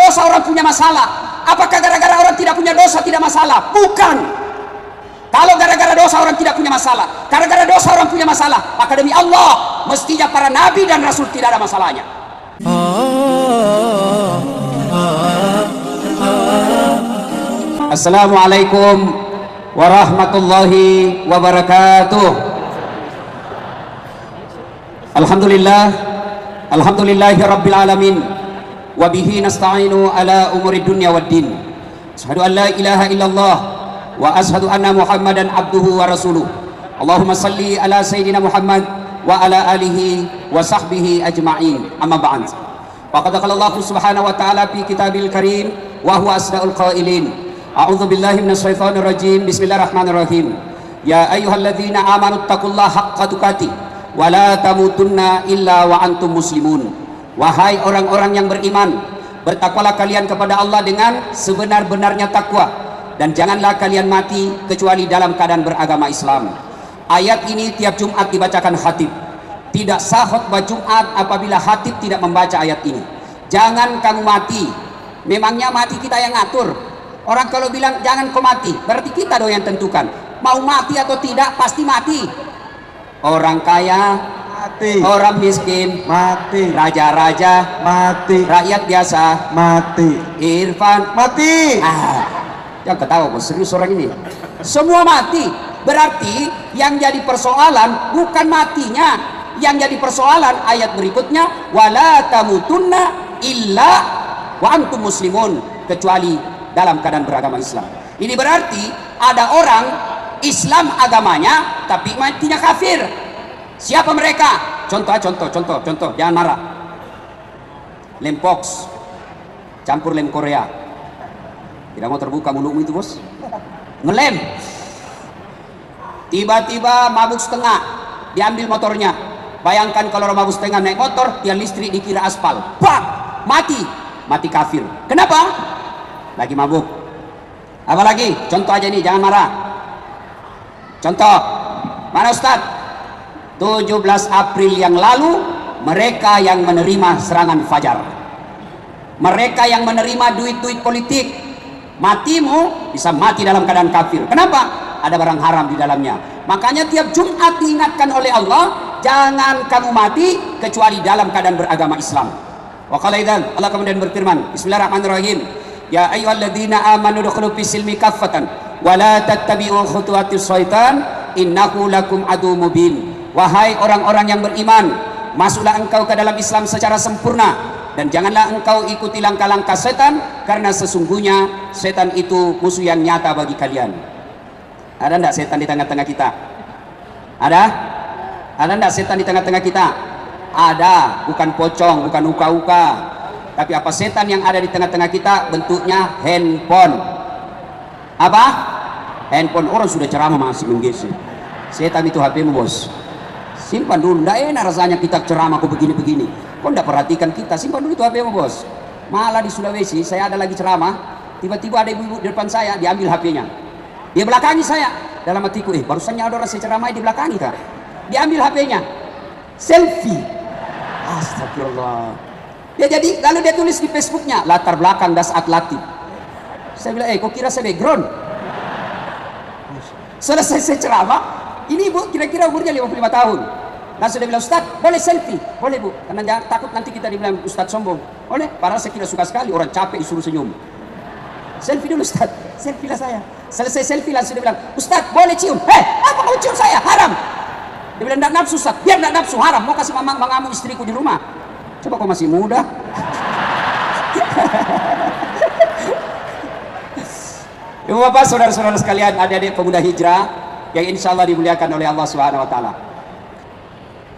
dosa orang punya masalah. Apakah gara-gara orang tidak punya dosa tidak masalah? Bukan. Kalau gara-gara dosa orang tidak punya masalah, gara-gara dosa orang punya masalah, maka demi Allah mestinya para nabi dan rasul tidak ada masalahnya. Assalamualaikum warahmatullahi wabarakatuh. Alhamdulillahi rabbil alamin, wa bihi nasta'inu ala umuri dunya waddin. Asyhadu an la ilaha illallah wa asyhadu anna Muhammadan abduhu wa rasuluh. Allahumma salli ala sayyidina Muhammad wa ala alihi wa sahbihi ajma'in. Amma ba'd. Faqad qala Allah subhanahu wa ta'ala fi kitabil karim wa huwa asdaqul qailin. A'udzu billahi minasy syaithanir rajim. Bismillahirrahmanirrahim. Ya ayyuhalladzina amanu taqullaha haqqa tuqatih wa la tamutunna illa wa antum muslimun. Wahai orang-orang yang beriman, bertakwalah kalian kepada Allah dengan sebenar-benarnya takwa, dan janganlah kalian mati kecuali dalam keadaan beragama Islam. Ayat ini tiap Jumat dibacakan khatib. Tidak sah khutbah Jumat apabila khatib tidak membaca ayat ini. Jangan kamu mati. Memangnya mati kita yang ngatur? Orang kalau bilang jangan kau mati, berarti kita dong yang tentukan. Mau mati atau tidak pasti mati. Orang kaya mati, orang miskin mati, raja-raja mati, rakyat biasa mati, Irfan mati. Jangan ketawa bos, serius orang ini. Semua mati. Berarti yang jadi persoalan bukan matinya, yang jadi persoalan ayat berikutnya, wala tamutunna illa wa antum muslimun, kecuali dalam keadaan beragama Islam. Ini berarti ada orang Islam agamanya tapi matinya kafir. Siapa mereka? Contoh, jangan marah. Lem pox campur lem Korea. Tidak mau terbuka mulutmu itu bos. Ngelem. Tiba-tiba mabuk setengah, diambil motornya. Bayangkan kalau orang mabuk setengah naik motor, tiang listrik dikira aspal. Bang, mati kafir. Kenapa? Lagi mabuk. Apa lagi? Contoh aja nih, jangan marah. Contoh, mana Ustaz? 17 April yang lalu mereka yang menerima serangan fajar, mereka yang menerima duit-duit politik, matimu bisa mati dalam keadaan kafir. Kenapa? Ada barang haram di dalamnya. Makanya tiap Jumat diingatkan oleh Allah, jangan kamu mati kecuali dalam keadaan beragama Islam. Wa qala idzan, Allah kemudian berfirman, Bismillahirrahmanirrahim, ya ayyuhalladzina amanu dukhulu fis silmi kaffatan wa la tattabi'u khutuwatis syaitan innahu lakum aduwwum mubin. Wahai orang-orang yang beriman, masuklah engkau ke dalam Islam secara sempurna, dan janganlah engkau ikuti langkah-langkah setan, karena sesungguhnya setan itu musuh yang nyata bagi kalian. Ada enggak setan di tengah-tengah kita? Ada enggak setan di tengah-tengah kita? Ada, bukan pocong, bukan uka-uka. Tapi apa setan yang ada di tengah-tengah kita? Bentuknya handphone. Apa? Handphone. Orang sudah ceramah masih menggesek. Setan itu HP-mu bos. Simpan dulu, tidak enak rasanya kita ceramah kok begini-begini. Kok tidak perhatikan kita? Simpan dulu itu HP-mu bos. Malah di Sulawesi, saya ada lagi ceramah, tiba-tiba ada ibu-ibu di depan saya, diambil HP-nya. Dia belakangi saya. Dalam hatiku, barusannya ada orang saya ceramah di belakangi kak. Diambil HP-nya. Selfie. Astagfirullah. Dia jadi, lalu dia tulis di Facebooknya, latar belakang das atlatif. Saya bilang, kok kira saya background? Selesai saya ceramah, ini bu, kira-kira umurnya 55 tahun. Langsung dia bilang, Ustaz, boleh selfie? Boleh bu, karena jangan takut nanti kita dibilang Ustaz sombong. Boleh, padahal saya tidak suka sekali orang capek disuruh senyum. Selfie dulu Ustaz, selfie lah saya. Selesai selfie langsung dia bilang, Ustaz, boleh cium? Apa mau cium saya? Haram. Dia bilang, tidak nafsu Ustaz, biar tidak nafsu, haram. Mau kasih mangamu istriku di rumah. Coba kau masih muda. Ibu bapak, saudara-saudara sekalian, adik-adik pemuda hijrah yang insya Allah dimuliakan oleh Allah Subhanahu Wa Taala.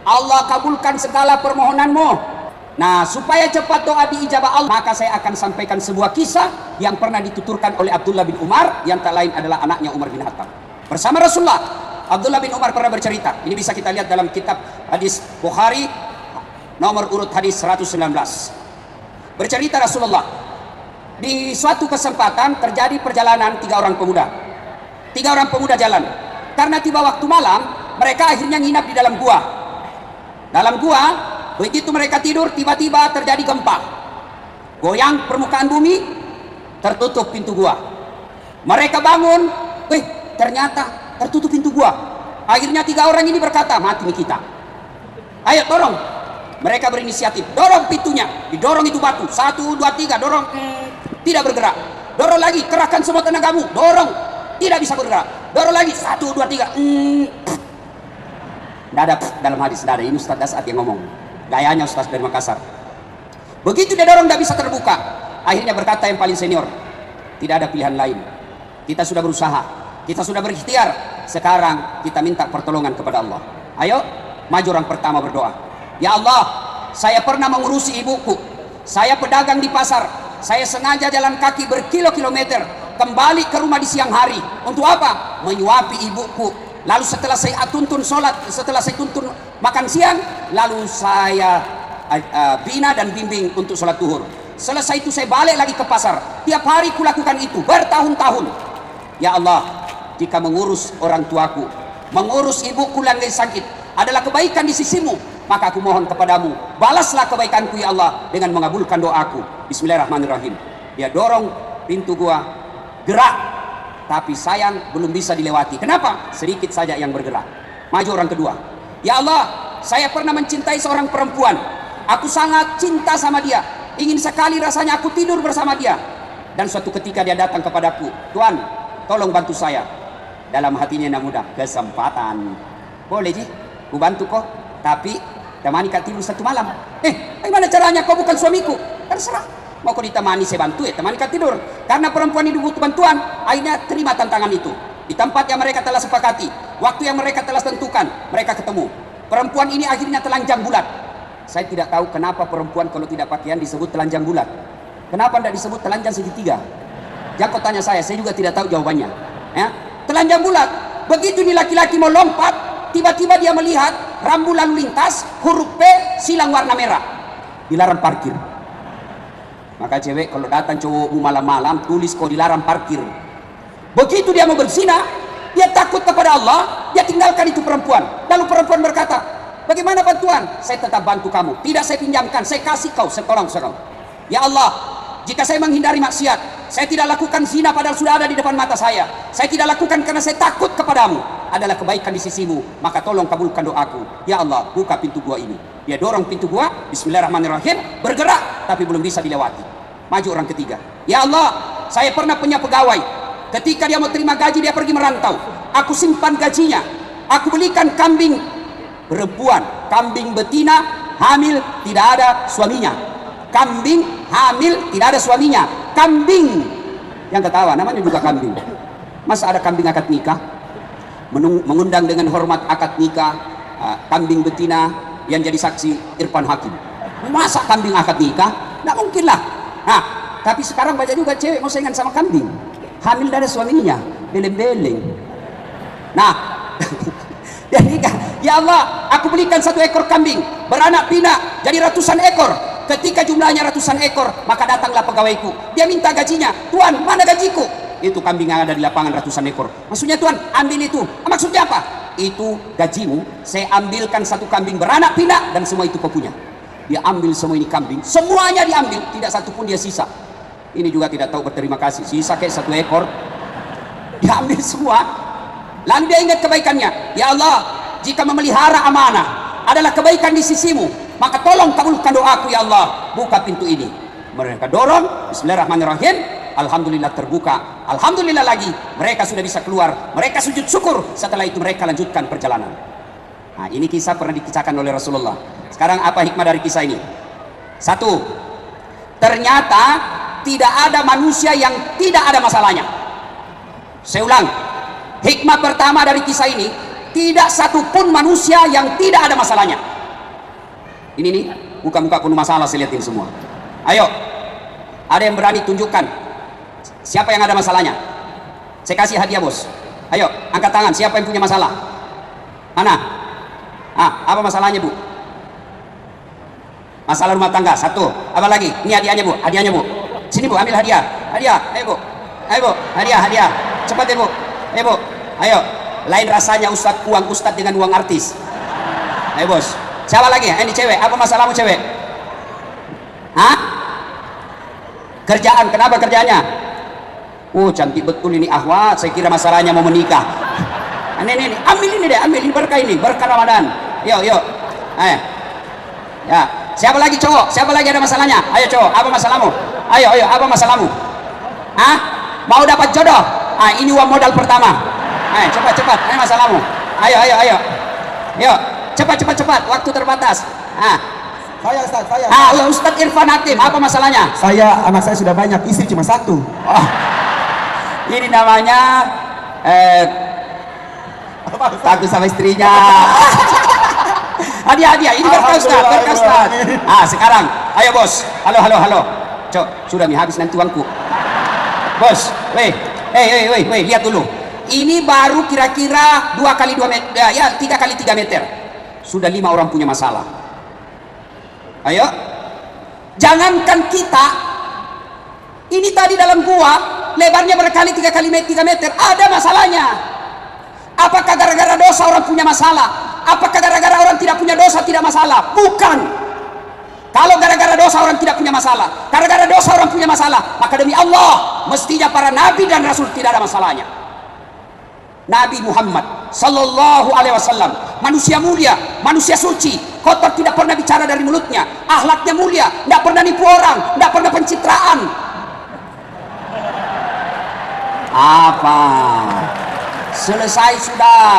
Allah kabulkan segala permohonanmu. Nah, supaya cepat doa diijabah Allah, maka saya akan sampaikan sebuah kisah yang pernah dituturkan oleh Abdullah bin Umar, yang tak lain adalah anaknya Umar bin Khattab. Bersama Rasulullah, Abdullah bin Umar pernah bercerita. Ini bisa kita lihat dalam kitab hadis Bukhari, nomor urut hadis 119. Bercerita Rasulullah, di suatu kesempatan terjadi perjalanan 3 orang pemuda. 3 orang pemuda jalan. Karena tiba waktu malam, mereka akhirnya nginap di dalam gua. Dalam gua, begitu mereka tidur, tiba-tiba terjadi gempa. goyang permukaan bumi, tertutup pintu gua. Mereka bangun, ternyata tertutup pintu gua. Akhirnya 3 orang ini berkata, mati nih kita. Ayo dorong. Mereka berinisiatif, dorong pintunya, didorong itu batu, 1, 2, 3, dorong, tidak bergerak. Dorong lagi, kerahkan semua tenagamu, dorong, tidak bisa bergerak. Dorong lagi, 1, 2, 3, tidak ada dalam hadis, tidak ada. Ini Ustaz Dasat yang ngomong, gayanya Ustaz dari Makassar. Begitu dia dorong, tidak bisa terbuka. Akhirnya berkata yang paling senior, tidak ada pilihan lain. Kita sudah berusaha, kita sudah berikhtiar. Sekarang kita minta pertolongan kepada Allah. Ayo, maju orang pertama berdoa. Ya Allah, saya pernah mengurusi ibuku. Saya pedagang di pasar. Saya sengaja jalan kaki berkilo-kilometer kembali ke rumah di siang hari. Untuk apa? Menyuapi ibuku. Lalu setelah saya tuntun sholat, setelah saya tuntun makan siang, lalu saya bina dan bimbing untuk sholat zuhur. Selesai itu saya balik lagi ke pasar. Tiap hari kulakukan itu bertahun-tahun. Ya Allah, jika mengurus orang tuaku, mengurus ibuku yang lagi sakit adalah kebaikan di sisimu, maka aku mohon kepadamu, balaslah kebaikanku ya Allah dengan mengabulkan doaku. Bismillahirrahmanirrahim. Dia dorong pintu gua, gerak, tapi sayang belum bisa dilewati. Kenapa? Sedikit saja yang bergerak. Maju orang kedua. Ya Allah, saya pernah mencintai seorang perempuan. Aku sangat cinta sama dia. Ingin sekali rasanya aku tidur bersama dia. Dan suatu ketika dia datang kepadaku, Tuan, tolong bantu saya. Dalam hatinya yang mudah, kesempatan. Boleh Ji, ku bantu kok, tapi temani kau tidur 1 malam. Bagaimana caranya? Kau bukan suamiku. Terserah. Mau kau ditemani saya bantu, temani kau tidur. Karena perempuan ini butuh bantuan, akhirnya terima tantangan itu. Di tempat yang mereka telah sepakati, waktu yang mereka telah tentukan, mereka ketemu. Perempuan ini akhirnya telanjang bulat. Saya tidak tahu kenapa perempuan kalau tidak pakaian disebut telanjang bulat. Kenapa tidak disebut telanjang segitiga? Jangan kau tanya saya juga tidak tahu jawabannya. Ya? Telanjang bulat. Begitu nih laki-laki mau lompat, tiba-tiba dia melihat rambu lalu lintas, huruf P, silang warna merah. Dilarang parkir. Maka cewek kalau datang cowokmu malam-malam, tulis kau dilarang parkir. Begitu dia mau berzina, dia takut kepada Allah, dia tinggalkan itu perempuan. Lalu perempuan berkata, bagaimana bantuan? Saya tetap bantu kamu. Tidak saya pinjamkan, saya kasih kau, saya tolong sekarang. Ya Allah, jika saya menghindari maksiat, saya tidak lakukan zina padahal sudah ada di depan mata saya. Saya tidak lakukan karena saya takut kepadamu. Adalah kebaikan di sisimu, maka tolong kabulkan doaku. Ya Allah, buka pintu gua ini. Dia dorong pintu gua, bismillahirrahmanirrahim, bergerak, tapi belum bisa dilewati. Maju orang ketiga. Ya Allah, saya pernah punya pegawai. Ketika dia mau terima gaji, dia pergi merantau. Aku simpan gajinya. Aku belikan kambing perempuan, kambing betina, hamil, tidak ada suaminya. Kambing hamil, tidak ada suaminya. Kambing yang ketawa, namanya juga kambing. Masa ada kambing akad nikah? Mengundang dengan hormat akad nikah kambing betina yang jadi saksi Irfan Hakim. Masa kambing akad nikah? Tidak mungkin lah. Nah, tapi sekarang banyak juga cewek mau saingan sama kambing. Hamil dari suaminya, beleng-beleng. Nah, dia nikah. Ya Allah, aku belikan 1 ekor kambing, beranak pinak, jadi ratusan ekor. Ketika jumlahnya ratusan ekor, maka datanglah pegawaiku. Dia minta gajinya. Tuan, mana gajiku? Itu kambing yang ada di lapangan ratusan ekor. Maksudnya Tuan, ambil itu. Maksudnya apa? Itu gajimu. Saya ambilkan 1 kambing beranak pinak dan semua itu kau punya. Dia ambil semua ini kambing, semuanya diambil, tidak satu pun dia sisa. Ini juga tidak tahu berterima kasih. Sisa kayak 1 ekor, diambil semua. Lalu dia ingat kebaikannya. Ya Allah, jika memelihara amanah adalah kebaikan di sisimu, maka tolong kabulkan doaku ya Allah. Buka pintu ini. Mereka dorong, bismillahirrahmanirrahim. Alhamdulillah terbuka. Alhamdulillah lagi, mereka sudah bisa keluar. Mereka sujud syukur. Setelah itu mereka lanjutkan perjalanan. Nah, ini kisah pernah dikisahkan oleh Rasulullah. Sekarang apa hikmah dari kisah ini? 1, ternyata tidak ada manusia yang tidak ada masalahnya. Saya ulang, hikmah pertama dari kisah ini, tidak satupun manusia yang tidak ada masalahnya. Ini nih, muka-muka penuh masalah saya lihatin semua. Ayo, ada yang berani tunjukkan siapa yang ada masalahnya? Saya kasih hadiah bos. Ayo, angkat tangan, siapa yang punya masalah? Mana? Apa masalahnya bu? Masalah rumah tangga, 1. Apa lagi? Ini hadiahnya bu, hadiahnya bu. Sini bu, ambil hadiah. Hadiah, ayo bu. Ayo bu, hadiah. Cepat ya bu. Ayo bu, ayo. Lain rasanya ustadz uang ustadz dengan uang artis. Ayo bos. Siapa lagi? Ini cewek. Apa masalahmu cewek? Kerjaan, kenapa kerjanya? Oh, cantik betul ini akhwat, saya kira masalahnya mau menikah. Ini, ambil ini deh, ambil ini berkah ini, berkah Ramadan. Yuk, ayo. Ya, siapa lagi cowok? Siapa lagi ada masalahnya? Ayo cowok, apa masalahmu? Ayo, apa masalahmu? Hah? Mau dapat jodoh? Ini uang modal pertama. Ayo, cepat, ini masalahmu. Ayo. Yuk, cepat, waktu terbatas. Saya Ustaz, saya. Ustaz Irfan Hakim, apa masalahnya? Anak saya sudah banyak, istri cuma satu. Oh, ini namanya takut sama istrinya. Hadiah, ini berkah Ustaz. Sekarang, ayo bos. Halo. Cok, sudah nih habis nanti uangku. Bos, weh, lihat dulu. Ini baru kira-kira 2 kali 2 meter, ya 3 kali 3 meter. Sudah 5 orang punya masalah. Ayo, jangankan kita, ini tadi dalam gua, lebarnya berkali 3 kali 3 meter, ada masalahnya. Apakah gara-gara dosa orang punya masalah? Apakah gara-gara orang tidak punya dosa tidak masalah? Bukan. Kalau gara-gara dosa orang tidak punya masalah, gara-gara dosa orang punya masalah, maka demi Allah, mestinya para nabi dan rasul tidak ada masalahnya. Nabi Muhammad sallallahu alaihi wasallam, manusia mulia, manusia suci, kotor tidak pernah bicara dari mulutnya, akhlaknya mulia, tidak pernah nipu orang, tidak pernah pencitraan. Apa? Selesai sudah.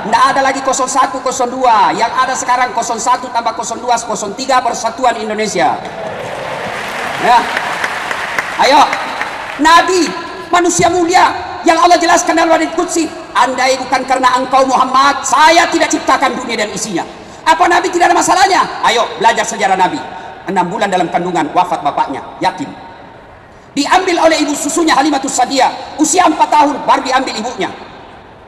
Tidak ada lagi 01, 02. Yang ada sekarang 01 tambah 02, 03 Persatuan Indonesia. Ya. Ayo. Nabi, manusia mulia yang Allah jelaskan dalam hadits qudsi, andai bukan karena engkau Muhammad, saya tidak ciptakan dunia dan isinya. Apa Nabi tidak ada masalahnya? Ayo belajar sejarah Nabi. 6 bulan dalam kandungan wafat bapaknya, yatim. Diambil oleh ibu susunya Halimatus Sadiah, usia 4 tahun baru diambil ibunya.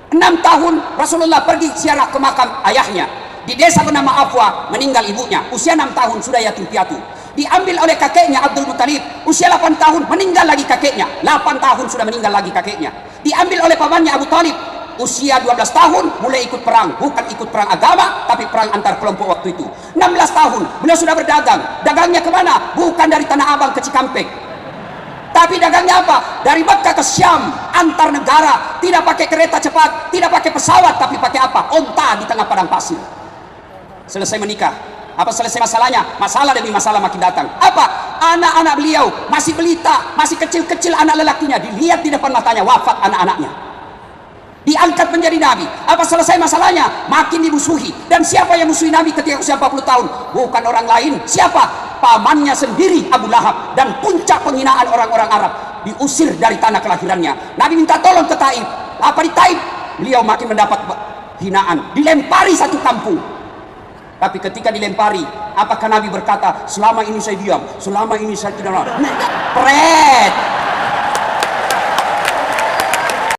6 tahun Rasulullah pergi ziarah ke makam ayahnya di desa bernama Afwa, meninggal ibunya, usia 6 tahun sudah yatim piatu. Diambil oleh kakeknya Abdul Muttalib, usia 8 tahun meninggal lagi kakeknya, 8 tahun sudah meninggal lagi kakeknya. Diambil oleh pamannya Abu Talib, usia 12 tahun mulai ikut perang, bukan ikut perang agama tapi perang antar kelompok waktu itu. 16 tahun beliau sudah berdagang, dagangnya kemana? Bukan dari Tanah Abang ke Cikampek, tapi dagangnya apa? Dari Mekah ke Syam, antar negara, tidak pakai kereta cepat, tidak pakai pesawat, tapi pakai apa? Onta di tengah padang pasir. Selesai menikah, apa selesai masalahnya? Masalah demi masalah makin datang. Apa? Anak-anak beliau masih belita, masih kecil-kecil anak lelakinya, dilihat di depan matanya, wafat anak-anaknya. Diangkat menjadi nabi. Apa selesai masalahnya? Makin dimusuhi. Dan siapa yang musuhi Nabi ketika usia 40 tahun? Bukan orang lain. Siapa? Pamannya sendiri, Abu Lahab. Dan puncak penghinaan orang-orang Arab, diusir dari tanah kelahirannya. Nabi minta tolong ke Taif. Apa di Taif? Beliau makin mendapat hinaan, dilempari satu kampung. Tapi ketika dilempari, apakah Nabi berkata, selama ini saya diam, selama ini saya tidak pret?